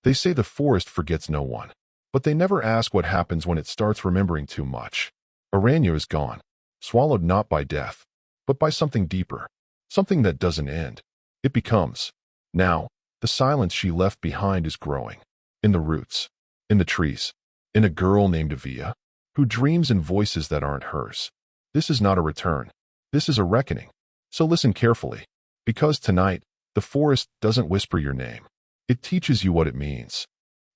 They say the forest forgets no one, but they never ask what happens when it starts remembering too much. Aranya is gone, swallowed not by death, but by something deeper, something that doesn't end. It becomes. Now, the silence she left behind is growing. In the roots, in the trees, in a girl named Aviya, who dreams in voices that aren't hers. This is not a return. This is a reckoning. So listen carefully, because tonight, the forest doesn't whisper your name. It teaches you what it means.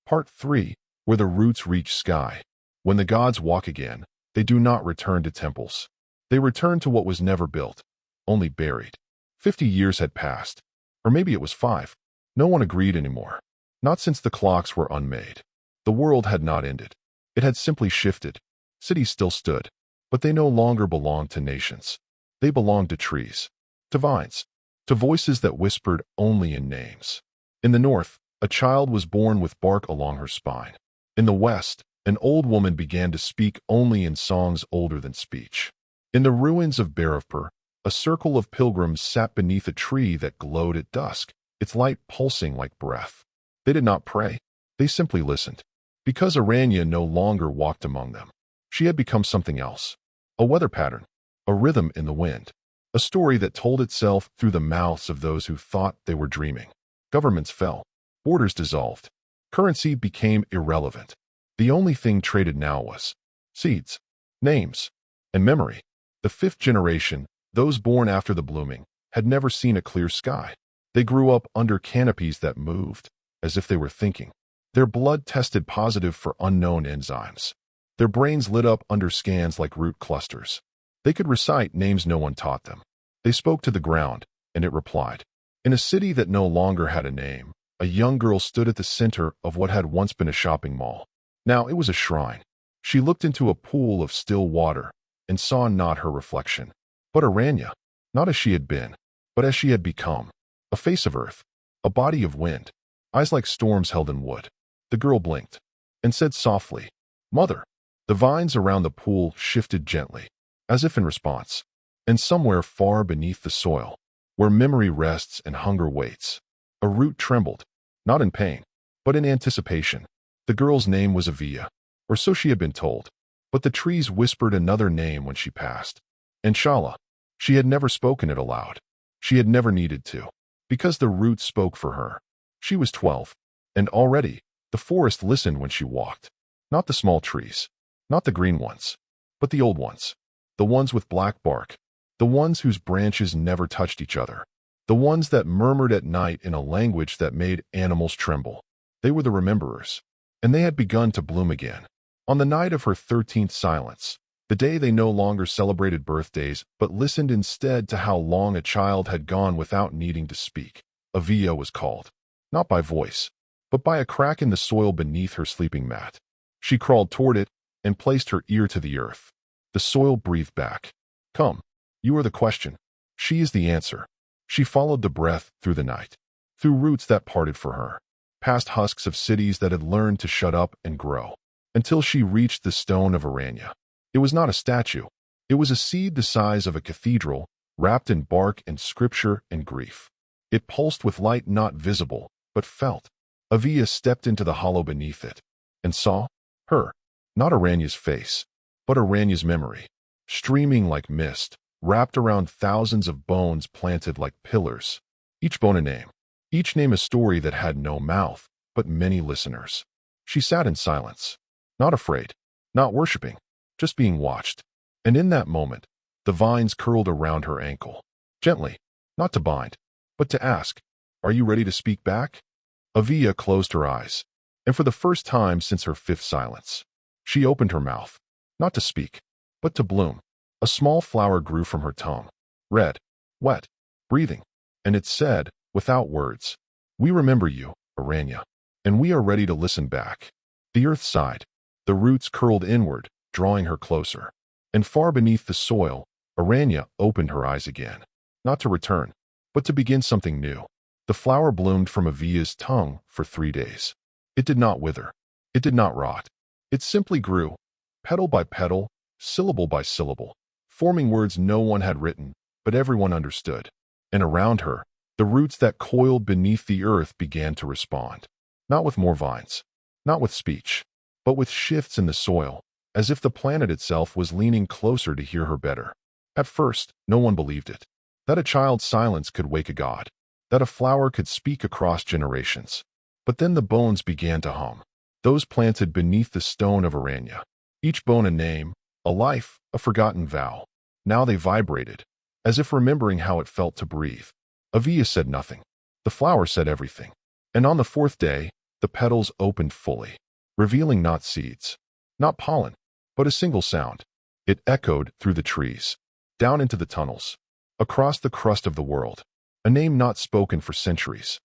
Part 3, where the roots reach sky. When the gods walk again, they do not return to temples. They return to what was never built, only buried. 50 years had passed, or maybe it was 5. No one agreed anymore. Not since the clocks were unmade. The world had not ended. It had simply shifted. Cities still stood, but they no longer belonged to nations. They belonged to trees, to vines, to voices that whispered only in names. In the north, a child was born with bark along her spine. In the west, an old woman began to speak only in songs older than speech. In the ruins of Barovpur, a circle of pilgrims sat beneath a tree that glowed at dusk, its light pulsing like breath. They did not pray. They simply listened. Because Aranya no longer walked among them. She had become something else. A weather pattern. A rhythm in the wind. A story that told itself through the mouths of those who thought they were dreaming. Governments fell. Borders dissolved. Currency became irrelevant. The only thing traded now was seeds, names, and memory. The 5th generation, those born after the blooming, had never seen a clear sky. They grew up under canopies that moved, as if they were thinking. Their blood tested positive for unknown enzymes. Their brains lit up under scans like root clusters. They could recite names no one taught them. They spoke to the ground, and it replied. In a city that no longer had a name, a young girl stood at the center of what had once been a shopping mall. Now it was a shrine. She looked into a pool of still water and saw not her reflection, but Aranya, not as she had been, but as she had become. A face of earth, a body of wind, eyes like storms held in wood. The girl blinked and said softly, "Mother." The vines around the pool shifted gently, as if in response. And somewhere far beneath the soil, where memory rests and hunger waits, a root trembled, not in pain, but in anticipation. The girl's name was Aviya, or so she had been told, but the trees whispered another name when she passed. Inshallah. She had never spoken it aloud. She had never needed to, because the roots spoke for her. She was 12, and already, the forest listened when she walked. Not the small trees, not the green ones, but the old ones. The ones with black bark, the ones whose branches never touched each other, the ones that murmured at night in a language that made animals tremble. They were the rememberers, and they had begun to bloom again. On the night of her 13th silence, the day they no longer celebrated birthdays but listened instead to how long a child had gone without needing to speak, Aviya was called, not by voice, but by a crack in the soil beneath her sleeping mat. She crawled toward it and placed her ear to the earth. The soil breathed back. "Come, you are the question. She is the answer." She followed the breath through the night, through roots that parted for her, past husks of cities that had learned to shut up and grow, until she reached the stone of Aranya. It was not a statue. It was a seed the size of a cathedral, wrapped in bark and scripture and grief. It pulsed with light not visible, but felt. Aviya stepped into the hollow beneath it, and saw her, not Aranya's face, but Aranya's memory, streaming like mist, wrapped around thousands of bones planted like pillars. Each bone a name, each name a story that had no mouth, but many listeners. She sat in silence, not afraid, not worshipping, just being watched. And in that moment, the vines curled around her ankle, gently, not to bind, but to ask, "Are you ready to speak back?" Aviya closed her eyes, and for the first time since her 5th silence, she opened her mouth, not to speak, but to bloom. A small flower grew from her tongue, red, wet, breathing, and it said, without words, "We remember you, Aranya, and we are ready to listen back." The earth sighed. The roots curled inward, drawing her closer. And far beneath the soil, Aranya opened her eyes again, not to return, but to begin something new. The flower bloomed from Aviya's tongue for 3 days. It did not wither. It did not rot. It simply grew, petal by petal, syllable by syllable, forming words no one had written, but everyone understood. And around her, the roots that coiled beneath the earth began to respond. Not with more vines, not with speech, but with shifts in the soil, as if the planet itself was leaning closer to hear her better. At first, no one believed it. That a child's silence could wake a god. That a flower could speak across generations. But then the bones began to hum. Those planted beneath the stone of Aranya. Each bone a name, a life, a forgotten vow. Now they vibrated, as if remembering how it felt to breathe. Aviya said nothing. The flower said everything. And on the fourth day, the petals opened fully, revealing not seeds, not pollen, but a single sound. It echoed through the trees, down into the tunnels, across the crust of the world. A name not spoken for centuries.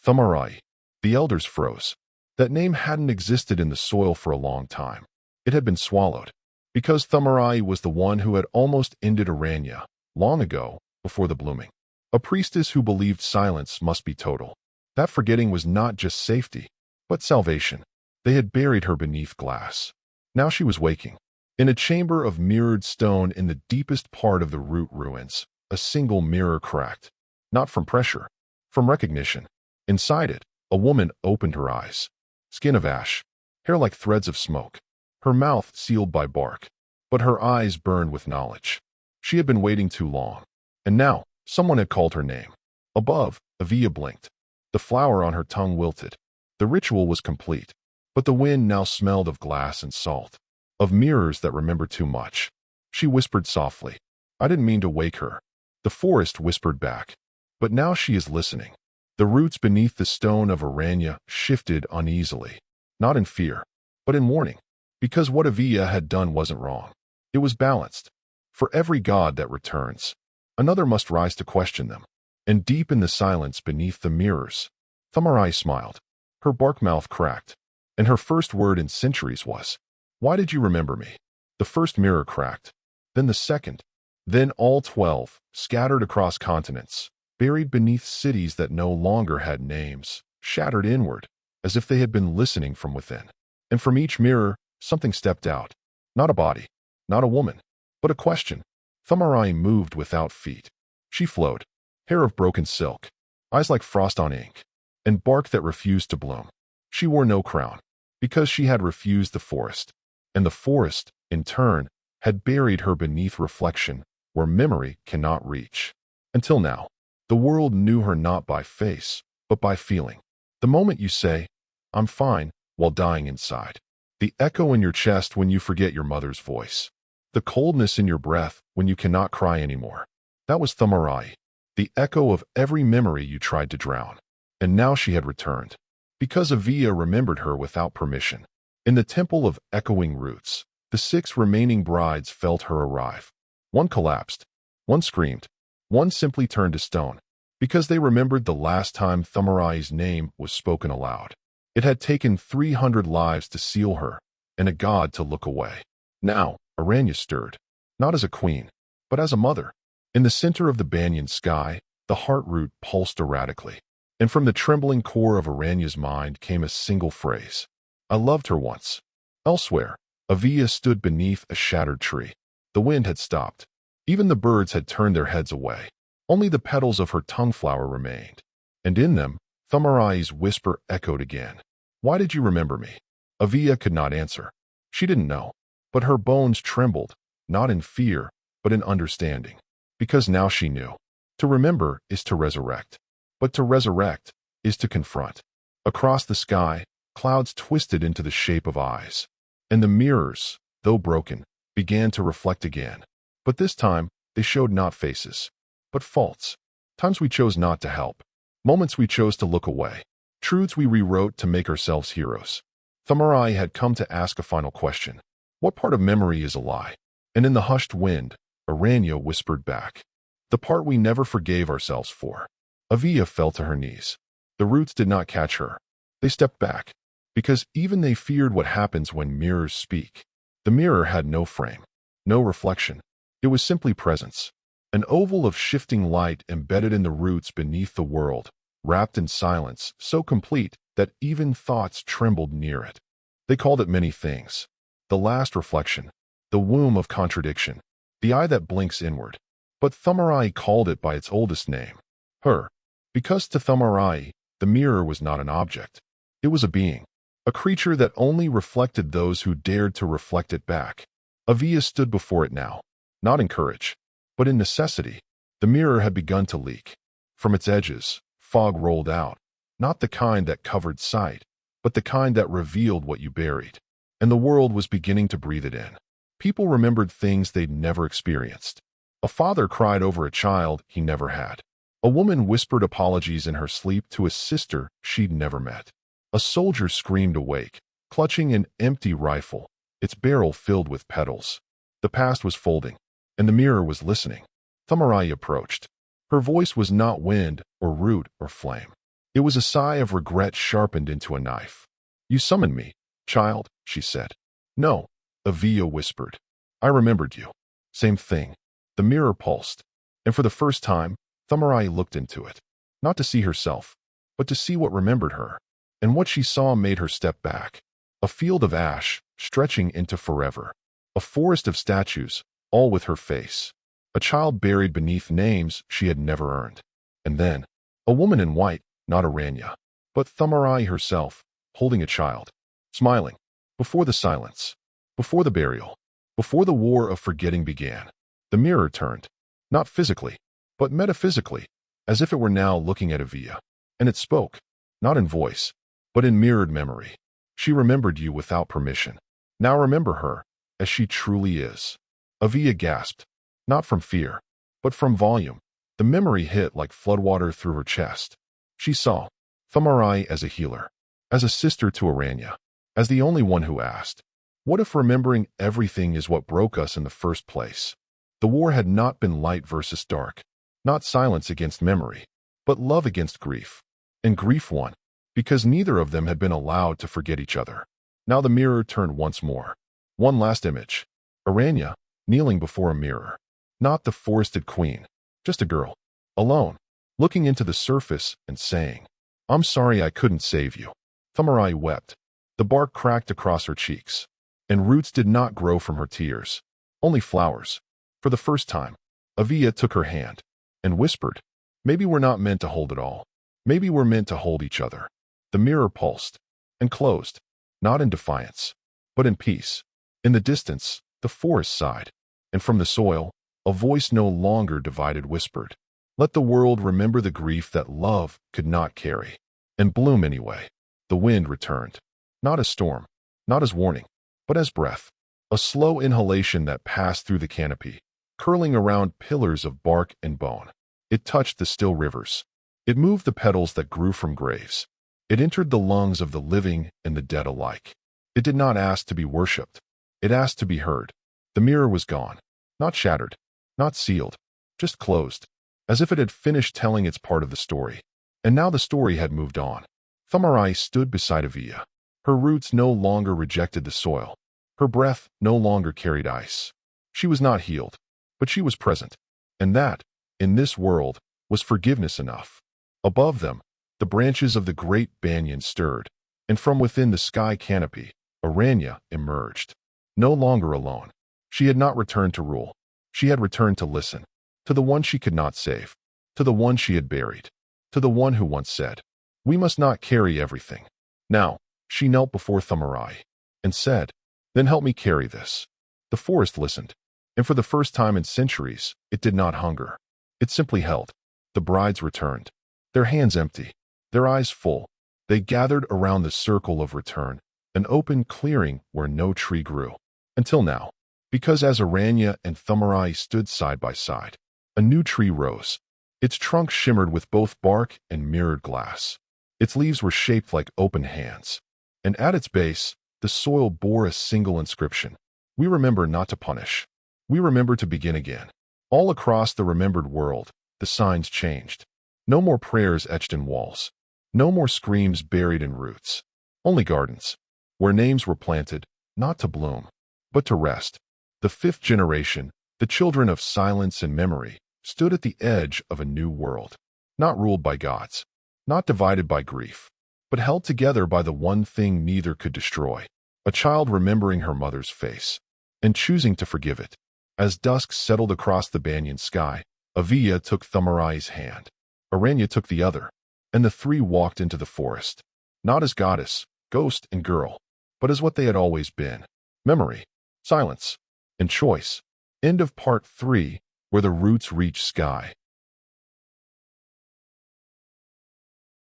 Thamarai. The elders froze. That name hadn't existed in the soil for a long time. It had been swallowed, because Thamarai was the one who had almost ended Aranya, long ago, before the blooming. A priestess who believed silence must be total. That forgetting was not just safety, but salvation. They had buried her beneath glass. Now she was waking. In a chamber of mirrored stone in the deepest part of the root ruins, a single mirror cracked. Not from pressure, from recognition. Inside it, a woman opened her eyes. Skin of ash, hair like threads of smoke, her mouth sealed by bark, but her eyes burned with knowledge. She had been waiting too long, and now someone had called her name. Above, Aviya blinked. The flower on her tongue wilted. The ritual was complete, but the wind now smelled of glass and salt, of mirrors that remember too much. She whispered softly, "I didn't mean to wake her." The forest whispered back, "But now she is listening." The roots beneath the stone of Aranya shifted uneasily, not in fear, but in warning, because what Aviya had done wasn't wrong. It was balanced. For every god that returns, another must rise to question them. And deep in the silence beneath the mirrors, Thamarai smiled. Her bark mouth cracked, and her first word in centuries was, "Why did you remember me?" The first mirror cracked, then the second, then all 12, scattered across continents, buried beneath cities that no longer had names, shattered inward, as if they had been listening from within. And from each mirror, something stepped out. Not a body, not a woman, but a question. Thamarai moved without feet. She flowed, hair of broken silk, eyes like frost on ink, and bark that refused to bloom. She wore no crown, because she had refused the forest, and the forest, in turn, had buried her beneath reflection where memory cannot reach. Until now, the world knew her not by face, but by feeling. The moment you say, "I'm fine," while dying inside. The echo in your chest when you forget your mother's voice. The coldness in your breath when you cannot cry anymore. That was Thamarai, the echo of every memory you tried to drown. And now she had returned, because Aviya remembered her without permission. In the temple of echoing roots, the 6 remaining brides felt her arrive. One collapsed, one screamed, one simply turned to stone, because they remembered the last time Thamarai's name was spoken aloud. It had taken 300 lives to seal her, and a god to look away. Now, Aranya stirred, not as a queen, but as a mother. In the center of the banyan sky, the heart root pulsed erratically, and from the trembling core of Aranya's mind came a single phrase. "I loved her once." Elsewhere, Aviya stood beneath a shattered tree. The wind had stopped. Even the birds had turned their heads away. Only the petals of her tongue flower remained, and in them, Thamarai's whisper echoed again. "Why did you remember me?" Aviya could not answer. She didn't know, but her bones trembled, not in fear, but in understanding. Because now she knew. To remember is to resurrect, but to resurrect is to confront. Across the sky, clouds twisted into the shape of eyes, and the mirrors, though broken, began to reflect again. But this time, they showed not faces, but faults. Times we chose not to help. Moments we chose to look away. Truths we rewrote to make ourselves heroes. Thamarai had come to ask a final question. What part of memory is a lie? And in the hushed wind, Aranya whispered back. The part we never forgave ourselves for. Aviya fell to her knees. The roots did not catch her. They stepped back, because even they feared what happens when mirrors speak. The mirror had no frame, no reflection. It was simply presence. An oval of shifting light embedded in the roots beneath the world, wrapped in silence so complete that even thoughts trembled near it. They called it many things. The last reflection, the womb of contradiction, the eye that blinks inward. But Thamarai called it by its oldest name, her. Because to Thamarai, the mirror was not an object. It was a being, a creature that only reflected those who dared to reflect it back. Aviya stood before it now, not in courage, but in necessity. The mirror had begun to leak. From its edges, fog rolled out, not the kind that covered sight, but the kind that revealed what you buried. And the world was beginning to breathe it in. People remembered things they'd never experienced. A father cried over a child he never had. A woman whispered apologies in her sleep to a sister she'd never met. A soldier screamed awake, clutching an empty rifle, its barrel filled with petals. The past was folding, and the mirror was listening. Thamarai approached. Her voice was not wind or root or flame. It was a sigh of regret sharpened into a knife. "You summoned me, child," she said. "No," Aviya whispered. "I remembered you." Same thing. The mirror pulsed, and for the first time, Thamarai looked into it, not to see herself, but to see what remembered her. And what she saw made her step back. A field of ash, stretching into forever. A forest of statues, all with her face. A child buried beneath names she had never earned. And then, a woman in white, not Aranya, but Thamarai herself, holding a child, smiling, before the silence, before the burial, before the war of forgetting began. The mirror turned, not physically, but metaphysically, as if it were now looking at Aviya. And it spoke, not in voice, but in mirrored memory. She remembered you without permission. Now remember her, as she truly is. Aviya gasped, not from fear, but from volume. The memory hit like floodwater through her chest. She saw Thamarai as a healer, as a sister to Aranya, as the only one who asked, "What if remembering everything is what broke us in the first place?" The war had not been light versus dark, not silence against memory, but love against grief. And grief won, because neither of them had been allowed to forget each other. Now the mirror turned once more. One last image. Aranya, kneeling before a mirror. Not the forested queen, just a girl, alone, looking into the surface and saying, "I'm sorry I couldn't save you." Thamarai wept. The bark cracked across her cheeks, and roots did not grow from her tears, only flowers. For the first time, Aviya took her hand and whispered, "Maybe we're not meant to hold it all. Maybe we're meant to hold each other." The mirror pulsed and closed, not in defiance, but in peace. In the distance, the forest sighed, and from the soil, a voice no longer divided whispered, "Let the world remember the grief that love could not carry, and bloom anyway." The wind returned, not as storm, not as warning, but as breath, a slow inhalation that passed through the canopy, curling around pillars of bark and bone. It touched the still rivers. It moved the petals that grew from graves. It entered the lungs of the living and the dead alike. It did not ask to be worshipped. It asked to be heard. The mirror was gone, not shattered, not sealed, just closed, as if it had finished telling its part of the story. And now the story had moved on. Thamarai stood beside Aviya. Her roots no longer rejected the soil. Her breath no longer carried ice. She was not healed, but she was present. And that, in this world, was forgiveness enough. Above them, the branches of the great banyan stirred, and from within the sky canopy, Aranya emerged. No longer alone. She had not returned to rule. She had returned to listen. To the one she could not save. To the one she had buried. To the one who once said, "We must not carry everything." Now, she knelt before Thamarai and said, "Then help me carry this." The forest listened, and for the first time in centuries, it did not hunger. It simply held. The brides returned, their hands empty, their eyes full. They gathered around the circle of return, an open clearing where no tree grew. Until now, because as Aranya and Thamarai stood side by side, a new tree rose. Its trunk shimmered with both bark and mirrored glass. Its leaves were shaped like open hands, and at its base, the soil bore a single inscription. "We remember not to punish. We remember to begin again." All across the remembered world, the signs changed. No more prayers etched in walls. No more screams buried in roots. Only gardens, where names were planted, not to bloom, but to rest. The fifth generation, the children of silence and memory, stood at the edge of a new world, not ruled by gods, not divided by grief, but held together by the one thing neither could destroy, a child remembering her mother's face, and choosing to forgive it. As dusk settled across the banyan sky, Aviya took Thamarai's hand. Aranya took the other, and the three walked into the forest. Not as goddess, ghost, and girl, but as what they had always been. Memory, silence, and choice. End of part 3, where the roots reach sky.